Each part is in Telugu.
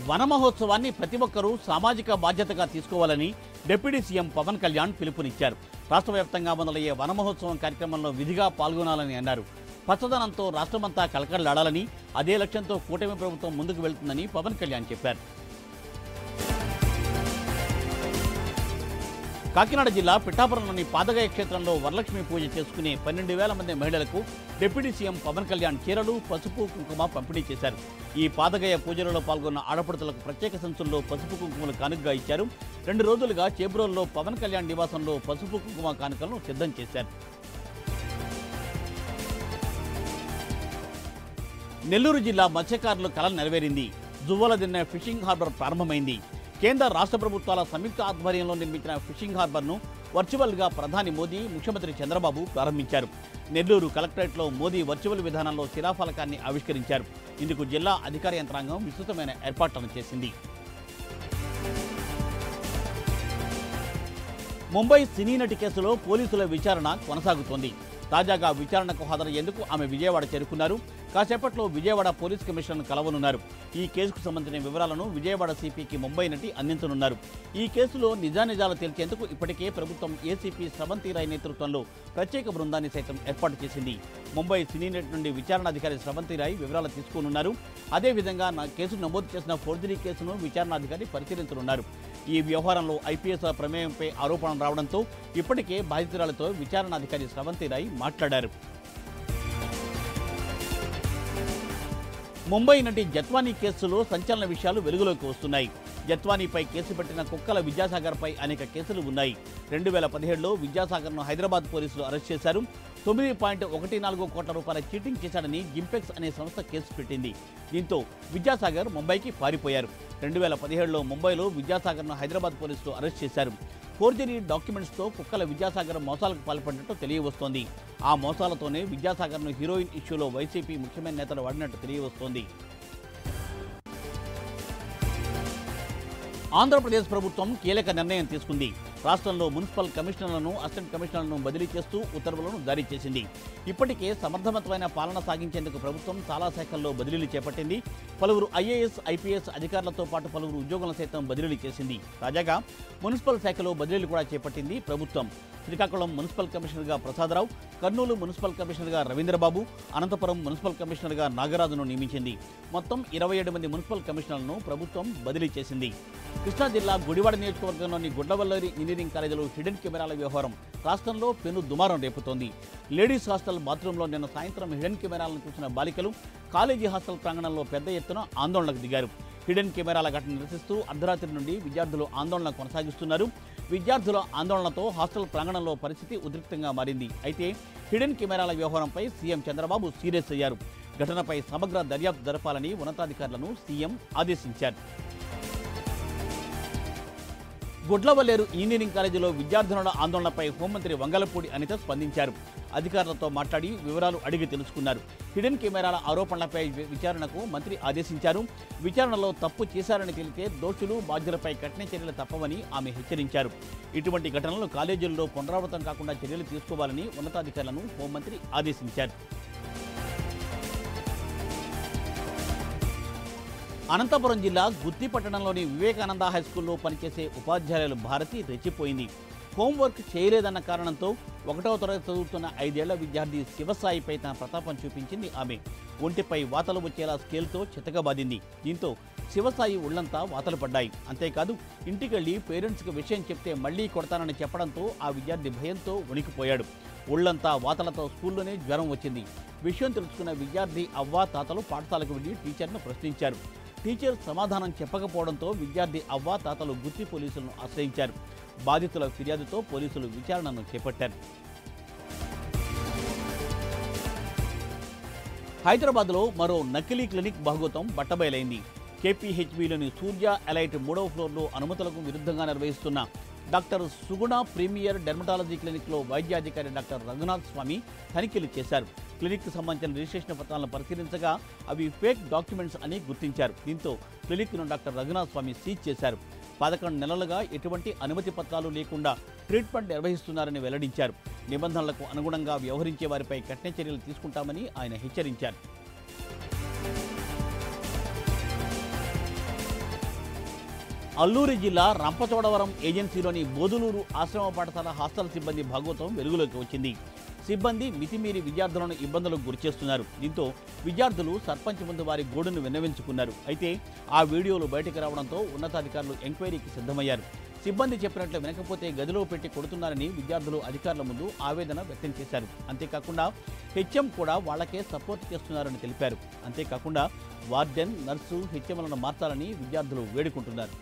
వన మహోత్సవాన్ని ప్రతి ఒక్కరూ సామాజిక బాధ్యతగా తీసుకోవాలని డిప్యూటీ సీఎం పవన్ కళ్యాణ్ పిలుపునిచ్చారు. రాష్ట్ర వ్యాప్తంగా మొదలయ్యే వన మహోత్సవం కార్యక్రమంలో విధిగా పాల్గొనాలని అన్నారు. పచ్చదనంతో రాష్ట్రమంతా కలకలలాడాలని, అదే లక్ష్యంతో కూటమి ప్రభుత్వం ముందుకు వెళ్తుందని పవన్ కళ్యాణ్ చెప్పారు. కాకినాడ జిల్లా పిఠాపురంలోని పాదగయ క్షేత్రంలో వరలక్ష్మి పూజ చేసుకునే 12,000 మంది మహిళలకు డిప్యూటీ సీఎం పవన్ కళ్యాణ్ చీరలు, పసుపు, కుంకుమ పంపిణీ చేశారు. ఈ పాదగయ పూజలలో పాల్గొన్న ఆడపడుతులకు ప్రత్యేక సంచుల్లో పసుపు కుంకుమలు కానుకగా ఇచ్చారు. 2 రోజులుగా చేబ్రోల్లో పవన్ కళ్యాణ్ నివాసంలో పసుపు కుంకుమ కానుకలను సిద్ధం చేశారు. నెల్లూరు జిల్లా మత్స్యకారుల కల నెరవేరింది. జువ్వలదిన్నె ఫిషింగ్ హార్బర్ ప్రారంభమైంది. కేంద్ర రాష్ట్ర ప్రభుత్వాల సంయుక్త ఆధ్వర్యంలో నిర్మించిన ఫిషింగ్ హార్బర్ను వర్చువల్గా ప్రధాని మోదీ, ముఖ్యమంత్రి చంద్రబాబు ప్రారంభించారు. నెల్లూరు కలెక్టరేట్లో మోదీ వర్చువల్ విధానంలో శిలాఫలకాన్ని ఆవిష్కరించారు. ఇందుకు జిల్లా అధికార యంత్రాంగం విస్తృతమైన ఏర్పాట్లను చేసింది. ముంబై సినీ నటి కేసులో పోలీసుల విచారణ కొనసాగుతోంది. తాజాగా విచారణకు హాజరయ్యేందుకు ఆమె విజయవాడ చేరుకున్నారు. కాసేపట్లో విజయవాడ పోలీస్ కమిషనర్ను కలవనున్నారు. ఈ కేసుకు సంబంధించిన వివరాలను విజయవాడ సిపికి ముంబై నటి అందించనున్నారు. ఈ కేసులో నిజానిజాలు తేల్చేందుకు ఇప్పటికే ప్రభుత్వం ఏసీపీ స్రవంతి రాయ్ నేతృత్వంలో ప్రత్యేక బృందాన్ని సైతం ఏర్పాటు చేసింది. ముంబై సినీ నటి నుండి విచారణాధికారి స్రవంతి రాయ్ వివరాలు తీసుకోనున్నారు. అదేవిధంగా కేసు నమోదు చేసిన ఫోర్జరీ కేసును విచారణాధికారి పరిశీలించనున్నారు. ఈ వ్యవహారంలో ఐపీఎస్ ప్రమేయంపై ఆరోపణలు రావడంతో ఇప్పటికే బాధితురాలతో విచారణాధికారి స్రవంతి రాయ్ మాట్లాడారు. ముంబై నటి జత్వానీ కేసులో సంచలన విషయాలు వెలుగులోకి వస్తున్నాయి. జత్వానీపై కేసు పెట్టిన కుక్కల విద్యాసాగర్పై అనేక కేసులు ఉన్నాయి. 2017లో విద్యాసాగర్ను హైదరాబాద్ పోలీసులు అరెస్ట్ చేశారు. 9.14 కోట్ల రూపాయల చీటింగ్ చేశాడని జింపెక్స్ అనే సంస్థ కేసు పెట్టింది. దీంతో విద్యాసాగర్ ముంబైకి పారిపోయారు. 2017లో ముంబైలో విద్యాసాగర్ను హైదరాబాద్ పోలీసులు అరెస్ట్ చేశారు. ఫోర్జరీ డాక్యుమెంట్స్తో కుక్కల విద్యాసాగర్ మోసాలకు పాల్పడినట్టు తెలియవస్తోంది. ఆ మోసాలతోనే విద్యాసాగర్ను హీరోయిన్ ఇష్యూలో వైసీపీ ముఖ్యమైన నేతలు వాడినట్టు తెలియవస్తోంది. ఆంధ్రప్రదేశ్ ప్రభుత్వం కీలక నిర్ణయం తీసుకుంది. రాష్ట్రంలో మున్సిపల్ కమిషనర్లను, అసిస్టెంట్ కమిషనర్లను బదిలీ చేస్తూ ఉత్తర్వులను జారీ చేసింది. ఇప్పటికే సమర్థవంతమైన పాలన సాగించేందుకు ప్రభుత్వం చాలా శాఖల్లో బదిలీలు చేపట్టింది. పలువురు ఐఏఎస్, ఐపీఎస్ అధికారులతో పాటు పలువురు ఉద్యోగులను సైతం బదిలీలు చేసింది. తాజాగా మున్సిపల్ శాఖలో బదిలీలు కూడా చేపట్టింది ప్రభుత్వం. శ్రీకాకుళం మున్సిపల్ కమిషనర్గా ప్రసాదరావు, కర్నూలు మున్సిపల్ కమిషనర్గా రవీంద్రబాబు, అనంతపురం మున్సిపల్ కమిషనర్గా నాగరాజును నియమించింది. మొత్తం 27 మంది మున్సిపల్ కమిషనర్లను ప్రభుత్వం బదిలీ చేసింది. కృష్ణా జిల్లా గుడివాడ నియోజకవర్గంలోని గుడ్లవల్లేరు ఇంజనీరింగ్ కాలేజీలో హిడెన్ కెమెరాల వ్యవహారం రాష్ట్రంలో పెను దుమారం రేపుతోంది. లేడీస్ హాస్టల్ బాత్రూంలో నిన్న సాయంత్రం హిడెన్ కెమెరాలను చూసిన బాలికలు కాలేజీ హాస్టల్ ప్రాంగణంలో పెద్ద ఎత్తున ఆందోళనకు దిగారు. హిడెన్ కెమెరాల ఘటన నిరసిస్తూ అర్ధరాత్రి నుండి విద్యార్థులు ఆందోళన కొనసాగిస్తున్నారు. విద్యార్థుల ఆందోళనతో హాస్టల్ ప్రాంగణంలో పరిస్థితి ఉద్రిక్తంగా మారింది. అయితే హిడెన్ కెమెరాల వ్యవహారంపై సీఎం చంద్రబాబు సీరియస్ అయ్యారు. ఘటనపై సమగ్ర దర్యాప్తు జరపాలని ఉన్నతాధికారులను సీఎం ఆదేశించారు. గుడ్లవల్లేరు ఇంజనీరింగ్ కాలేజీలో విద్యార్థినుల ఆందోళనపై హోంమంత్రి వంగలపూడి అనిత స్పందించారు. అధికారులతో మాట్లాడి వివరాలు అడిగి తెలుసుకున్నారు. హిడెన్ కెమెరాల ఆరోపణలపై విచారణకు మంత్రి ఆదేశించారు. విచారణలో తప్పు చేశారని తేలితే దోషులు, బాధ్యులపై కఠిన చర్యలు తప్పవని ఆమె హెచ్చరించారు. ఇటువంటి ఘటనలు కాలేజీల్లో పునరావృతం కాకుండా చర్యలు తీసుకోవాలని ఉన్నతాధికారులను హోంమంత్రి ఆదేశించారు. అనంతపురం జిల్లా గుత్తి పట్టణంలోని వివేకానంద హైస్కూల్లో పనిచేసే ఉపాధ్యాయులు భారతి రెచ్చిపోయింది. హోంవర్క్ చేయలేదన్న కారణంతో 1వ తరగతి చదువుతున్న 5 ఏళ్ల విద్యార్థి శివసాయిపై తన ప్రతాపం చూపించింది ఆమె. ఒంటిపై వాతలు వచ్చేలా స్కేల్తో చితకబాదింది. దీంతో శివసాయి ఒళ్లంతా వాతలు పడ్డాయి. అంతేకాదు ఇంటికెళ్లి పేరెంట్స్కి విషయం చెప్తే మళ్లీ కొడతానని చెప్పడంతో ఆ విద్యార్థి భయంతో వణికిపోయాడు. ఒళ్లంతా వాతలతో స్కూల్లోనే జ్వరం వచ్చింది. విషయం తెలుసుకున్న విద్యార్థి అవ్వ, తాతలు పాఠశాలకు వెళ్లి టీచర్ను ప్రశ్నించారు. టీచర్ సమాధానం చెప్పకపోవడంతో విద్యార్థి అవ్వ, తాతలు గుత్తి పోలీసులను ఆశ్రయించారు. బాధితుల ఫిర్యాదుతో పోలీసులు విచారణను చేపట్టారు. హైదరాబాద్లో మరో నకిలీ క్లినిక్ భాగోతం బట్టబయలైంది. కేపీహెచ్బీలోని సూర్య ఎలైట్ 3వ ఫ్లోర్లో అనుమతులకు విరుద్ధంగా నిర్వహిస్తున్న డాక్టర్ సుగుణ ప్రీమియర్ డెర్మటాలజీ క్లినిక్లో వైద్యాధికారి డాక్టర్ రఘునాథ్ స్వామి తనిఖీలు చేశారు. క్లినిక్కు సంబంధించిన రిజిస్ట్రేషన్ పత్రాలను పరిశీలించగా అవి ఫేక్ డాక్యుమెంట్స్ అని గుర్తించారు. దీంతో క్లినిక్ను డాక్టర్ రఘునాథ్ స్వామి సీజ్ చేశారు. 11 నెలలుగా ఎటువంటి అనుమతి పత్రాలు లేకుండా ట్రీట్మెంట్ నిర్వహిస్తున్నారని వెల్లడించారు. నిబంధనలకు అనుగుణంగా వ్యవహరించే వారిపై కఠిన చర్యలు తీసుకుంటామని ఆయన హెచ్చరించారు. అల్లూరి జిల్లా రంపచోడవరం ఏజెన్సీలోని బోదులూరు ఆశ్రమ పాఠశాల హాస్టల్ సిబ్బంది భాగవతం వెలుగులోకి వచ్చింది. సిబ్బంది మితిమీరి విద్యార్థులను ఇబ్బందులకు గురిచేస్తున్నారు. దీంతో విద్యార్థులు సర్పంచ్ ముందు వారి గోడును విన్నవించుకున్నారు. అయితే ఆ వీడియోలు బయటకు రావడంతో ఉన్నతాధికారులు ఎంక్వైరీకి సిద్ధమయ్యారు. సిబ్బంది చెప్పినట్లు వినకపోతే గదిలో పెట్టి కొడుతున్నారని విద్యార్థులు అధికారుల ముందు ఆవేదన వ్యక్తం చేశారు. అంతేకాకుండా హెచ్ఎం కూడా వాళ్లకే సపోర్ట్ చేస్తున్నారని తెలిపారు. అంతేకాకుండా వార్డెన్, నర్సు, హెచ్ఎంలను మార్చాలని విద్యార్థులు వేడుకుంటున్నారు.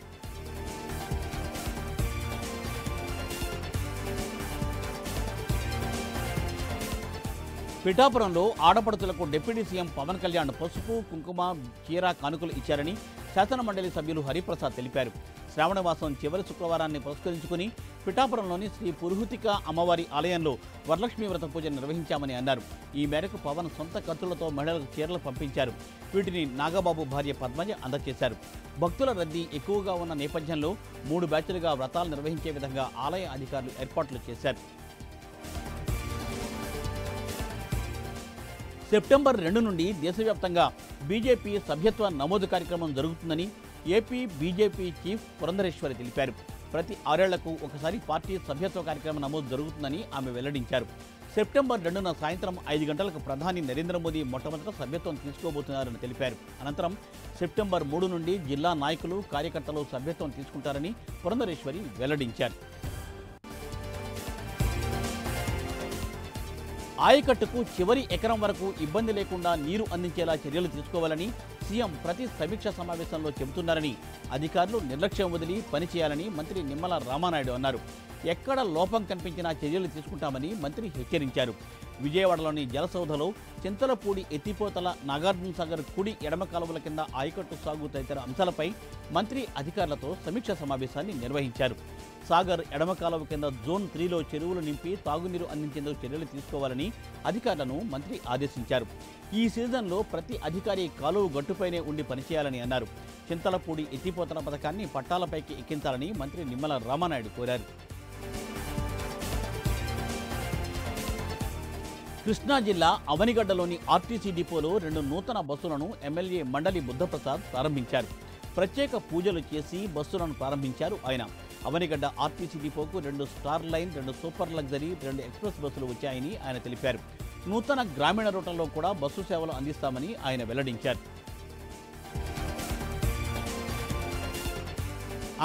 పిఠాపురంలో ఆడపడుచులకు డిప్యూటీ సీఎం పవన్ కళ్యాణ్ పసుపు, కుంకుమ, చీర కానుకలు ఇచ్చారని శాసనమండలి సభ్యులు హరిప్రసాద్ తెలిపారు. శ్రావణమాసం చివరి శుక్రవారాన్ని పురస్కరించుకుని పిఠాపురంలోని శ్రీ పురుహూతిక అమ్మవారి ఆలయంలో వరలక్ష్మీ వ్రత పూజ నిర్వహించామని అన్నారు. ఈ మేరకు పవన్ సొంత ఖర్చులతో మహిళలకు చీరలు పంపించారు. వీటిని నాగబాబు భార్య పద్మజ అందజేశారు. భక్తుల రద్దీ ఎక్కువగా ఉన్న నేపథ్యంలో 3 బ్యాచ్లుగా వ్రతాలు నిర్వహించే విధంగా ఆలయ అధికారులు ఏర్పాట్లు చేశారు. సెప్టెంబర్ 2 నుండి దేశవ్యాప్తంగా బీజేపీ సభ్యత్వ నమోదు కార్యక్రమం జరుగుతుందని ఏపీ బీజేపీ చీఫ్ పురంధరేశ్వరి తెలిపారు. ప్రతి 6 ఏళ్లకు ఒకసారి పార్టీ సభ్యత్వ కార్యక్రమం నమోదు జరుగుతుందని ఆమె వెల్లడించారు. సెప్టెంబర్ 2న సాయంత్రం 5 గంటలకు ప్రధాని నరేంద్ర మోదీ మొట్టమొదట సభ్యత్వం తీసుకోబోతున్నారని తెలిపారు. అనంతరం సెప్టెంబర్ 3 నుండి జిల్లా నాయకులు, కార్యకర్తలు సభ్యత్వం తీసుకుంటారని పురంధరేశ్వరి వెల్లడించారు. ఆయకట్టుకు చివరి ఎకరం వరకు ఇబ్బంది లేకుండా నీరు అందించేలా చర్యలు తీసుకోవాలని సీఎం ప్రతి సమీక్ష సమావేశంలో చెబుతున్నారని, అధికారులు నిర్లక్ష్యం వదిలి పనిచేయాలని మంత్రి నిమ్మల రామానాయుడు అన్నారు. ఎక్కడ లోపం కనిపించినా చర్యలు తీసుకుంటామని మంత్రి హెచ్చరించారు. విజయవాడలోని జలసౌధలో చింతలపూడి ఎత్తిపోతల, నాగార్జునసాగర్ కుడి ఎడమ కాలువల కింద ఆయకట్టు సాగు తదితర అంశాలపై మంత్రి అధికారులతో సమీక్ష సమావేశాన్ని నిర్వహించారు. సాగర్ ఎడమ కాలువ కింద జోన్ 3లో చెరువులు నింపి తాగునీరు అందించేందుకు చర్యలు తీసుకోవాలని అధికారులను మంత్రి ఆదేశించారు. ఈ సీజన్లో ప్రతి అధికారి కాలువ గట్టుపైనే ఉండి పనిచేయాలని అన్నారు. చింతలపూడి ఎత్తిపోతల పథకాన్ని పట్టాలపైకి ఎక్కించాలని మంత్రి నిమ్మల రామానాయుడు కోరారు. కృష్ణా జిల్లా అవనిగడ్డలోని ఆర్టీసీ డిపోలో 2 నూతన బస్సులను ఎమ్మెల్యే మండలి బుద్ధప్రసాద్ ప్రారంభించారు. ప్రత్యేక పూజలు చేసి బస్సులను ప్రారంభించారు ఆయన. అవనిగడ్డ ఆర్టీసీ డిపోకు 2 star line, 2 super luxury, 2 express బస్సులు వచ్చాయని ఆయన తెలిపారు. నూతన గ్రామీణ రూట్లలో కూడా బస్సు సేవలు అందిస్తామని ఆయన వెల్లడించారు.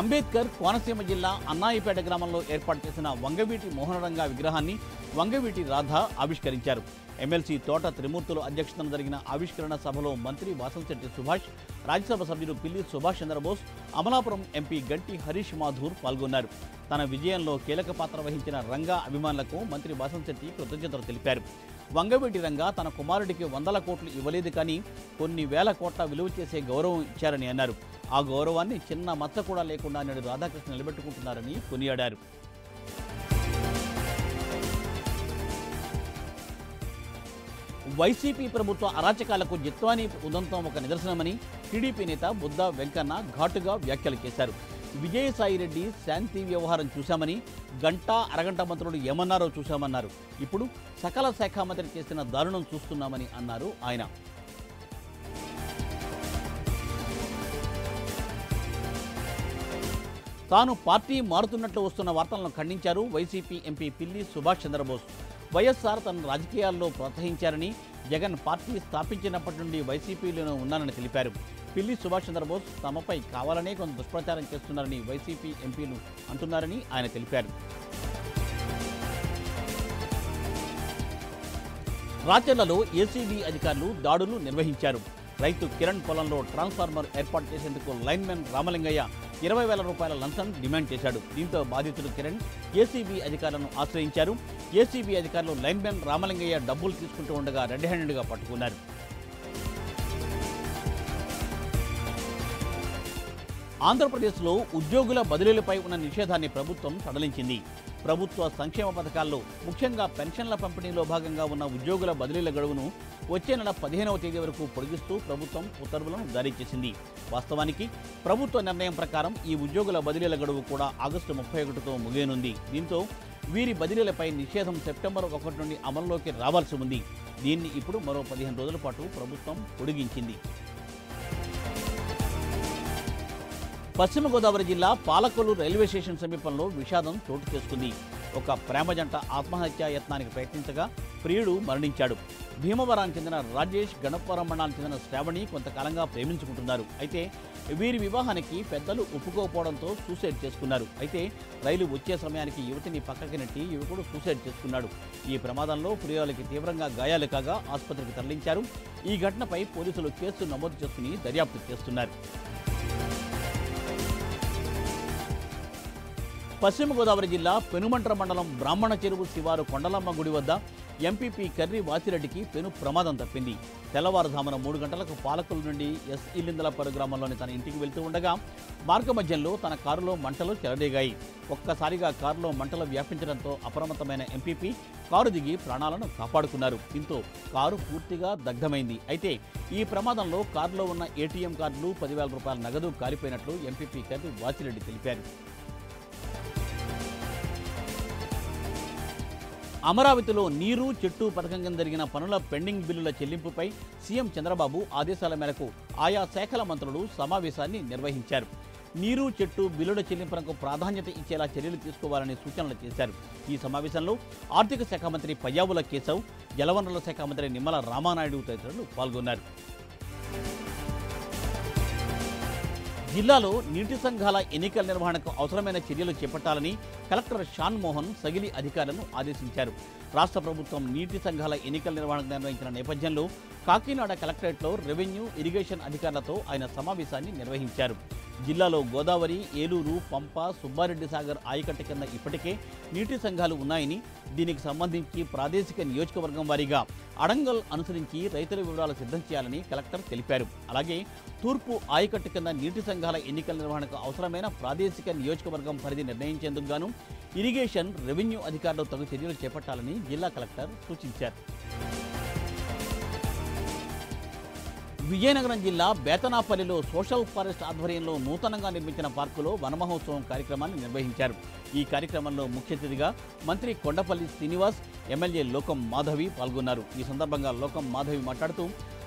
అంబేద్కర్ కోనసీమ జిల్లా అన్నాయిపేట గ్రామంలో ఏర్పాటు చేసిన వంగవీటి మోహనరంగ విగ్రహాన్ని వంగవీటి రాధ ఆవిష్కరించారు. ఎమ్మెల్సీ తోట త్రిమూర్తులు అధ్యక్షతన జరిగిన ఆవిష్కరణ సభలో మంత్రి వాసంశెట్టి సుభాష్, రాజ్యసభ సభ్యులు పిల్లి సుభాష్ చంద్రబోస్, అమలాపురం ఎంపీ గంటి హరీష్ మాధూర్ పాల్గొన్నారు. తన విజయంలో కీలక పాత్ర వహించిన రంగా అభిమానులకు మంత్రి వాసంశెట్టి కృతజ్ఞతలు తెలిపారు. వంగవీటి రంగా తన కుమారుడికి 100 కోట్లు ఇవ్వలేదు, కానీ కొన్ని వేల కోట్ల విలువ చేసే గౌరవం ఇచ్చారని అన్నారు. ఆ గౌరవాన్ని చిన్న మచ్చ కూడా లేకుండా నేడు రాధాకృష్ణ నిలబెట్టుకుంటున్నారని కొనియాడారు. వైసీపీ ప్రభుత్వ అరాచకాలకు జిత్వానీ ఉదంతం ఒక నిదర్శనమని టీడీపీ నేత బుద్ధ వెంకన్న ఘాటుగా వ్యాఖ్యలు చేశారు. విజయసాయిరెడ్డి శాంతి వ్యవహారం చూశామని, అరగంట మంత్రులు ఏమన్నారో చూశామన్నారు. ఇప్పుడు సకల శాఖ మంత్రి చేసిన దారుణం చూస్తున్నామని అన్నారు ఆయన. తాను పార్టీ మారుతున్నట్లు వస్తున్న వార్తలను ఖండించారు వైసీపీ ఎంపీ పిల్లి సుభాష్ చంద్రబోస్. వైఎస్ఆర్ తన రాజకీయాల్లో ప్రోత్సహించారని, జగన్ పార్టీ స్థాపించినప్పటి నుండి వైసీపీలోనే ఉన్నానని తెలిపారు. పిల్లి సుభాష్ చంద్రబోస్ తమపై కావాలనే కొంత దుష్ప్రచారం చేస్తున్నారని వైసీపీ ఎంపీలు అంటున్నారని ఆయన తెలిపారు. రాచర్లలో ఏసీబీ అధికారులు దాడులు నిర్వహించారు. రైతు కిరణ్ పొలంలో ట్రాన్స్ఫార్మర్ ఏర్పాటు చేసేందుకు లైన్మెన్ రామలింగయ్య 20,000 రూపాయల లంచం డిమాండ్ చేశాడు. దీంతో బాధితుడు కిరణ్ ఏసీబీ అధికారులను ఆశ్రయించారు. ఏసీబీ అధికారులు లైన్మెన్ రామలింగయ్య డబ్బులు తీసుకుంటూ ఉండగా రెడ్ హ్యాండెడ్గా పట్టుకున్నారు. ఆంధ్రప్రదేశ్లో ఉద్యోగుల బదిలీలపై ఉన్న నిషేధాన్ని ప్రభుత్వం సడలించింది. ప్రభుత్వ సంక్షేమ పథకాల్లో ముఖ్యంగా పెన్షన్ల పంపిణీలో భాగంగా ఉన్న ఉద్యోగుల బదిలీల గడువును వచ్చే నెల 15వ తేదీ వరకు పొడిగిస్తూ ప్రభుత్వం ఉత్తర్వులను జారీ చేసింది. వాస్తవానికి ప్రభుత్వ నిర్ణయం ప్రకారం ఈ ఉద్యోగుల బదిలీల గడువు కూడా ఆగస్టు 31తో ముగియనుంది. దీంతో వీరి బదిలీలపై నిషేధం సెప్టెంబర్ 1 నుండి అమల్లోకి రావాల్సి ఉంది. దీన్ని ఇప్పుడు మరో 15 రోజుల పాటు ప్రభుత్వం పొడిగించింది. పశ్చిమ గోదావరి జిల్లా పాలకొల్లు రైల్వే స్టేషన్ సమీపంలో విషాదం చోటు చేసుకుంది. ఒక ప్రేమ జంట ఆత్మహత్యా యత్నానికి ప్రయత్నించగా ప్రియుడు మరణించాడు. భీమవరానికి చెందిన రాజేష్, గణపవరం మండలానికి చెందిన శ్రావణి కొంతకాలంగా ప్రేమించుకుంటున్నారు. అయితే వీరి వివాహానికి పెద్దలు ఒప్పుకోకపోవడంతో సూసైడ్ చేసుకున్నారు. అయితే రైలు వచ్చే సమయానికి యువతిని పక్కకి నెట్టి యువకుడు సూసైడ్ చేసుకున్నాడు. ఈ ప్రమాదంలో ప్రియురాలికి తీవ్రంగా గాయాలు కాగా ఆసుపత్రికి తరలించారు. ఈ ఘటనపై పోలీసులు కేసు నమోదు చేసుకుని దర్యాప్తు చేస్తున్నారు. పశ్చిమ గోదావరి జిల్లా పెనుమంట్ర మండలం బ్రాహ్మణ చెరువు శివారు కొండలమ్మ గుడి వద్ద ఎంపీపీ కర్రి వాసిరెడ్డికి పెను ప్రమాదం తప్పింది. తెల్లవారుజామున 3 గంటలకు పాలకొల్లు నుండి ఎస్ ఇల్లిందలపరు గ్రామంలోని తన ఇంటికి వెళ్తూ ఉండగా మార్గమధ్యంలో తన కారులో మంటలు చెలరేగాయి. ఒక్కసారిగా కారులో మంటలు వ్యాపించడంతో అప్రమత్తమైన ఎంపీపీ కారు దిగి ప్రాణాలను కాపాడుకున్నారు. దీంతో కారు పూర్తిగా దగ్ధమైంది. అయితే ఈ ప్రమాదంలో కారులో ఉన్న ఏటీఎం కార్డులు, 10,000 రూపాయల నగదు కాలిపోయినట్లు ఎంపీపీ కర్రి వాసిరెడ్డి తెలిపారు. అమరావతిలో నీరు చెట్టు పథకం కింద జరిగిన పనుల పెండింగ్ బిల్లుల చెల్లింపుపై సీఎం చంద్రబాబు ఆదేశాల మేరకు ఆయా శాఖల మంత్రులు సమావేశాన్ని నిర్వహించారు. నీరు చెట్టు బిల్లుల చెల్లింపులకు ప్రాధాన్యత ఇచ్చేలా చర్యలు తీసుకోవాలని సూచనలు చేశారు. ఈ సమావేశంలో ఆర్థిక శాఖ మంత్రి పయ్యావుల కేశవ్, జలవనరుల శాఖ మంత్రి నిమ్మల రామానాయుడు తదితరులు పాల్గొన్నారు. జిల్లాలో నీటి సంఘాల ఎన్నికల నిర్వహణకు అవసరమైన చర్యలు చేపట్టాలని కలెక్టర్ షాన్ మోహన్ సగిలి అధికారులను ఆదేశించారు. రాష్ట్ర ప్రభుత్వం నీటి సంఘాల ఎన్నికల నిర్వహణకు నిర్వహించిన నేపథ్యంలో కాకినాడ కలెక్టరేట్లో రెవెన్యూ, ఇరిగేషన్ అధికారులతో ఆయన సమావేశాన్ని నిర్వహించారు. జిల్లాలో గోదావరి, ఏలూరు, పంప, సుబ్బారెడ్డి సాగర్ ఆయకట్టు కింద ఇప్పటికే నీటి సంఘాలు ఉన్నాయని, దీనికి సంబంధించి ప్రాదేశిక నియోజకవర్గం వారీగా అడంగల్ అనుసరించి రైతుల వివరాలు సిద్ధం చేయాలని కలెక్టర్ తెలిపారు. అలాగే తూర్పు ఆయకట్టు కింద నీటి సంఘాల ఎన్నికల నిర్వహణకు అవసరమైన ప్రాదేశిక నియోజకవర్గం పరిధి నిర్ణయించేందుకు గాను ఇరిగేషన్, రెవెన్యూ అధికారులు తగు చర్యలు చేపట్టాలని జిల్లా కలెక్టర్ సూచించారు. విజయనగరం జిల్లా బేతనాపల్లిలో సోషల్ ఫారెస్ట్ ఆధ్వర్యంలో నూతనంగా నిర్మించిన పార్కులో వనమహోత్సవం కార్యక్రమాన్ని నిర్వహించారు. ఈ కార్యక్రమంలో ముఖ్య అతిథిగా మంత్రి కొండపల్లి శ్రీనివాస్, ఎమ్మెల్యే లోకం మాధవి పాల్గొన్నారు. ఈ సందర్భంగా లోకం మాధవి మాట్లాడుతూ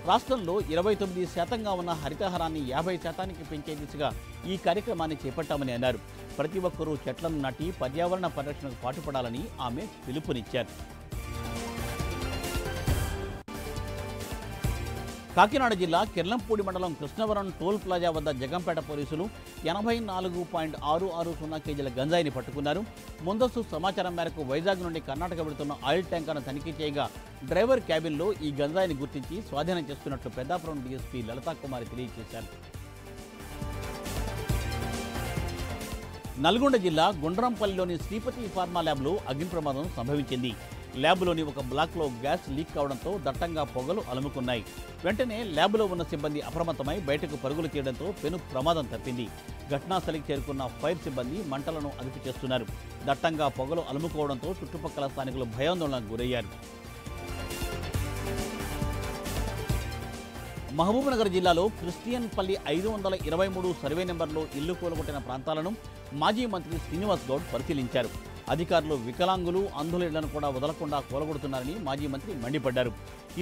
రాష్ట్రంలో 29% ఉన్న హరితహారాన్ని 50% పెంచే దిశగా ఈ కార్యక్రమాన్ని చేపట్టామని అన్నారు. ప్రతి ఒక్కరూ చెట్లను నాటి పర్యావరణ పరిరక్షణకు పాటుపడాలని ఆమె పిలుపునిచ్చారు. కాకినాడ జిల్లా కిర్లంపూడి మండలం కృష్ణవరం టోల్ ప్లాజా వద్ద జగంపేట పోలీసులు 84.660 కేజీల గంజాయిని పట్టుకున్నారు. ముందస్తు సమాచారం మేరకు వైజాగ్ నుండి కర్ణాటక వెళుతున్న ఆయిల్ ట్యాంకర్ను తనిఖీ చేయగా డ్రైవర్ క్యాబిన్లో ఈ గంజాయిని గుర్తించి స్వాధీనం చేసుకున్నట్లు పెద్దాపురం డీఎస్పీ లలితా కుమారి తెలియజేశారు. నల్గొండ జిల్లా గుండ్రంపల్లిలోని శ్రీపతి ఫార్మా ల్యాబ్లో అగ్ని ప్రమాదం సంభవించింది. ల్యాబ్లోని ఒక బ్లాక్లో గ్యాస్ లీక్ కావడంతో దట్టంగా పొగలు అలుముకున్నాయి. వెంటనే ల్యాబ్లో ఉన్న సిబ్బంది అప్రమత్తమై బయటకు పరుగులు తీయడంతో పెను ప్రమాదం తప్పింది. ఘటనాస్థలికి చేరుకున్న ఫైర్ సిబ్బంది మంటలను అదుపు చేస్తున్నారు. దట్టంగా పొగలు అలుముకోవడంతో చుట్టుపక్కల స్థానికులు భయాందోళనకు గురయ్యారు. మహబూబ్నగర్ జిల్లాలో క్రిస్టియన్పల్లి 523 సర్వే నెంబర్లో ఇల్లు కూలగొట్టిన ప్రాంతాలను మాజీ మంత్రి శ్రీనివాస్ గౌడ్ పరిశీలించారు. అధికారులు వికలాంగులు, అంధుల ఇళ్లను కూడా వదలకుండా కూలగొడుతున్నారని మాజీ మంత్రి మండిపడ్డారు.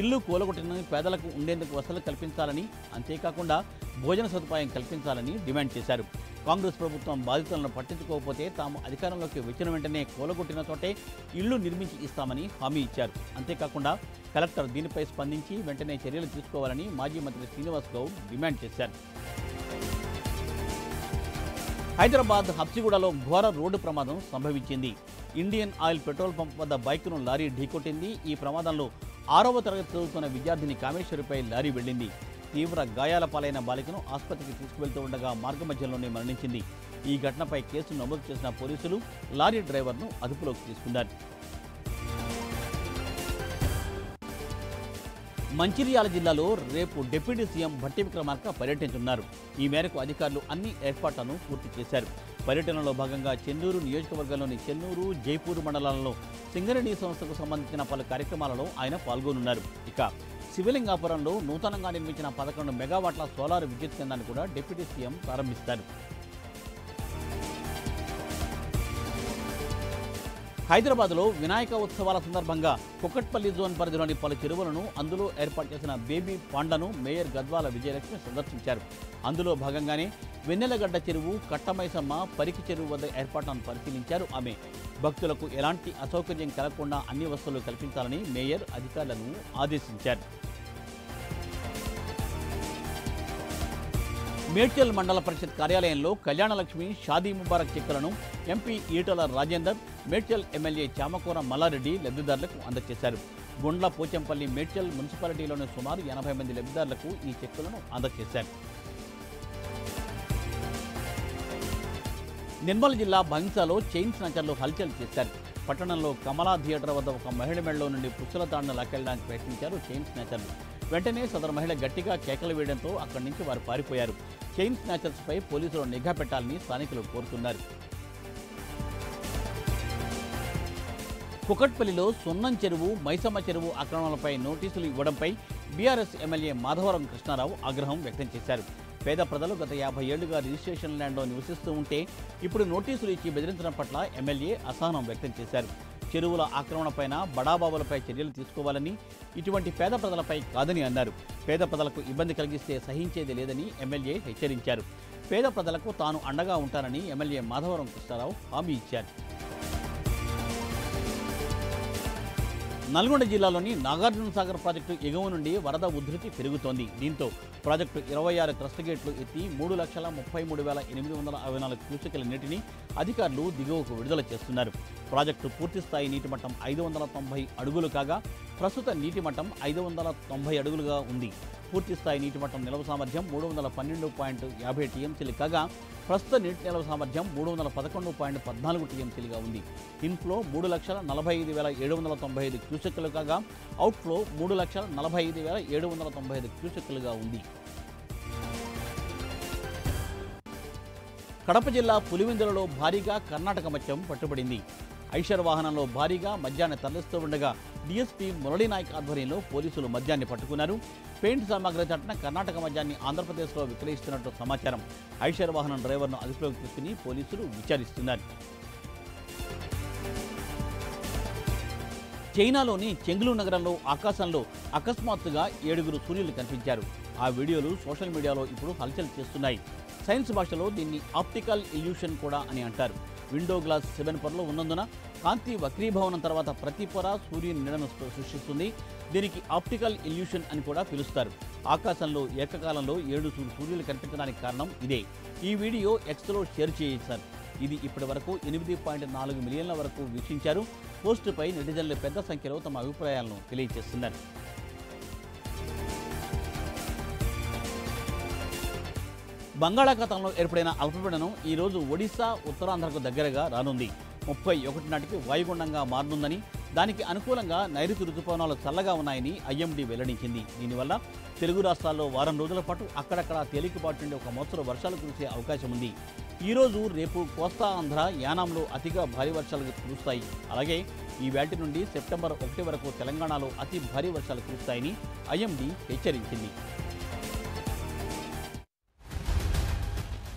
ఇల్లు కూలగొట్టిన పేదలకు ఉండేందుకు వసతులు కల్పించాలని, అంతేకాకుండా భోజన సదుపాయం కల్పించాలని డిమాండ్ చేశారు. కాంగ్రెస్ ప్రభుత్వం బాధితులను పట్టించుకోకపోతే తాము అధికారంలోకి వచ్చిన వెంటనే కూలగొట్టిన చోటే ఇళ్లు నిర్మించి ఇస్తామని హామీ ఇచ్చారు. అంతేకాకుండా కలెక్టర్ దీనిపై స్పందించి వెంటనే చర్యలు తీసుకోవాలని మాజీ మంత్రి శ్రీనివాస్ గౌడ్ డిమాండ్ చేశారు. హైదరాబాద్ హబ్సిగూడలో ఘోర రోడ్డు ప్రమాదం సంభవించింది. ఇండియన్ ఆయిల్ పెట్రోల్ పంప్ వద్ద బైక్ను లారీ ఢీకొట్టింది. ఈ ప్రమాదంలో 6వ తరగతి చదువుతున్న విద్యార్థిని కామేశ్వరిపై లారీ వెళ్లింది. తీవ్ర గాయాల పాలైన బాలికను ఆసుపత్రికి తీసుకువెళ్తూ ఉండగా మార్గమధ్యంలోనే మరణించింది. ఈ ఘటనపై కేసు నమోదు చేసిన పోలీసులు లారీ డ్రైవర్ను అదుపులోకి తీసుకున్నారు. మంచిర్యాల జిల్లాలో రేపు డిప్యూటీ సీఎం భట్టి విక్రమార్క పర్యటించనున్నారు. ఈ మేరకు అధికారులు అన్ని ఏర్పాట్లను పూర్తి చేశారు. పర్యటనలో భాగంగా చెన్నూరు నియోజకవర్గంలోని చెన్నూరు, జైపూర్ మండలాలలో సింగరేణి సంస్థకు సంబంధించిన పలు కార్యక్రమాలలో ఆయన పాల్గొనున్నారు. ఇక శివలింగాపురంలో నూతనంగా నిర్మించిన 11 మెగావాట్ల సోలార్ విద్యుత్ కేంద్రాన్ని కూడా డిప్యూటీ సీఎం ప్రారంభిస్తారు. హైదరాబాద్లో వినాయక ఉత్సవాల సందర్భంగా కుకట్పల్లి జోన్ పరిధిలోని పలు చెరువులను అందులో ఏర్పాటు చేసిన బేబీ పాండ్లను మేయర్ గద్వాల విజయలక్ష్మి సందర్శించారు. అందులో భాగంగానే వెన్నెలగడ్డ చెరువు, కట్టమైసమ్మ, పరికి చెరువు వద్ద ఏర్పాట్లను పరిశీలించారు ఆమె. భక్తులకు ఎలాంటి అసౌకర్యం కలగకుండా అన్ని వసతులు కల్పించాలని మేయర్ అధికారులను ఆదేశించారు. మేడ్చల్ మండల పరిషత్ కార్యాలయంలో కళ్యాణలక్ష్మి, షాదీ ముబారక్ చెక్కులను ఎంపీ ఈటల రాజేందర్, మేడ్చల్ ఎమ్మెల్యే చామకూర మల్లారెడ్డి లబ్ధిదారులకు అందజేశారు. గుండ్ల పోచంపల్లి మేడ్చల్ మున్సిపాలిటీలోని సుమారు 80 మంది లబ్ధిదారులకు ఈ చెక్కులను అందజేశారు. నిర్మల్ జిల్లా భంగ్సాలో చైన్ స్నాచర్లు హల్చల్ చేశారు. పట్టణంలో కమలా థియేటర్ వద్ద ఒక మహిళ మెడలో నుండి పుస్తల తాడును లాక్కెళ్లడానికి ప్రయత్నించారు చైన్ స్నాచర్లు. వెంటనే సదరు మహిళ గట్టిగా కేకలు వేయడంతో అక్కడి నుంచి వారు పారిపోయారు. చైన్ స్నాచర్స్పై పోలీసులు నిఘా పెట్టాలని స్థానికులు కోరుతున్నారు. కుకట్పల్లిలో సున్నం చెరువు, మైసమ్మ చెరువు ఆక్రమణలపై నోటీసులు ఇవ్వడంపై బీఆర్ఎస్ ఎమ్మెల్యే మాధవరం కృష్ణారావు ఆగ్రహం వ్యక్తం చేశారు. పేద ప్రజలు గత 50 ఏళ్లుగా రిజిస్ట్రేషన్ ల్యాండ్లో నివసిస్తూ ఉంటే ఇప్పుడు నోటీసులు ఇచ్చి బెదిరించడం పట్ల ఎమ్మెల్యే అసహనం వ్యక్తం చేశారు. చెరువుల ఆక్రమణపైన బడాబాబులపై చర్యలు తీసుకోవాలని, ఇటువంటి పేద ప్రజలపై కాదని అన్నారు. పేద ప్రజలకు ఇబ్బంది కలిగిస్తే సహించేది లేదని ఎమ్మెల్యే హెచ్చరించారు. పేద ప్రజలకు తాను అండగా ఉంటానని ఎమ్మెల్యే మాధవరం కృష్ణారావు హామీ ఇచ్చారు. నల్గొండ జిల్లాలోని నాగార్జునసాగర్ ప్రాజెక్టు ఎగువ నుండి వరద ఉధృతి పెరుగుతోంది. దీంతో ప్రాజెక్టు 26 క్రస్ట్ గేట్లు ఎత్తి 3,33,864 క్యూసెక్కుల నీటిని అధికారులు దిగువకు విడుదల చేస్తున్నారు. ప్రాజెక్టు పూర్తిస్థాయి నీటి మట్టం 590 అడుగులు కాగా ప్రస్తుత నీటి మట్టం 590 అడుగులుగా ఉంది. పూర్తిస్థాయి నీటి మట్టం నిల్వ సామర్థ్యం 312.50 టీఎంసీలు కాగా ప్రస్తుత నీటి నిల్వ సామర్థ్యం 311.14 టీఎంసీలుగా ఉంది. ఇన్ఫ్లో 3,45,795 క్యూసెక్కులు కాగా అవుట్ఫ్లో 3,45,795 క్యూసెక్కులుగా ఉంది. కడప జిల్లా పులివెందులలో భారీగా కర్ణాటక మద్యం పట్టుబడింది. ఐషర్ వాహనంలో భారీగా మద్యాన్ని తరలిస్తూ ఉండగా డీఎస్పీ మురళీనాయక్ ఆధ్వర్యంలో పోలీసులు మద్యాన్ని పట్టుకున్నారు. పెయింట్ సామాగ్రి చట్టిన కర్ణాటక మద్యాన్ని ఆంధ్రప్రదేశ్లో విక్రయిస్తున్నట్టు సమాచారం. ఐషర్ వాహనం డ్రైవర్ను అదుపులోకి తీసుకుని పోలీసులు విచారిస్తున్నారు. చైనాలోని చెంగ్లు నగరంలో ఆకాశంలో అకస్మాత్తుగా 7 సూర్యులు కనిపించారు. ఆ వీడియోలు సోషల్ మీడియాలో ఇప్పుడు హల్చల్ చేస్తున్నాయి. సైన్స్ భాషలో దీన్ని ఆప్టికల్ ఇల్యూషన్ కూడా అని అంటారు. విండో గ్లాస్ 7 పొరలు ఉన్నందున కాంతి వక్రీభవనం తర్వాత ప్రతి పొర సూర్యుని నీడను సృష్టిస్తుంది. దీనికి ఆప్టికల్ ఇల్యూషన్ అని కూడా పిలుస్తారు. ఆకాశంలో ఏకకాలంలో 7 సూర్యులు కనిపించడానికి కారణం ఇదే. ఈ వీడియో ఎక్స్లో షేర్ చేశారు. ఇది ఇప్పటి వరకు 8.4 మిలియన్ల వరకు వీక్షించారు. పోస్టుపై నెటిజన్లు పెద్ద సంఖ్యలో తమ అభిప్రాయాలను తెలియజేస్తున్నారు. బంగాళాఖాతంలో ఏర్పడిన అల్పపీడనం ఈరోజు ఒడిశా, ఉత్తరాంధ్రకు దగ్గరగా రానుంది. 31 నాటికి వాయుగుండంగా మారనుందని, దానికి అనుకూలంగా నైరుతి రుతుపవనాలు చల్లగా ఉన్నాయని ఐఎండీ వెల్లడించింది. దీనివల్ల తెలుగు రాష్ట్రాల్లో వారం రోజుల పాటు అక్కడక్కడ తేలికపాటి నుండి ఒక మోస్తరు వర్షాలు కురిసే అవకాశం ఉంది. ఈరోజు, రేపు కోస్తా ఆంధ్ర, యానాంలో అతిగా భారీ వర్షాలు కురుస్తాయి. అలాగే ఈ వేటి నుండి సెప్టెంబర్ 1 వరకు తెలంగాణలో అతి భారీ వర్షాలు కురుస్తాయని ఐఎండీ హెచ్చరించింది.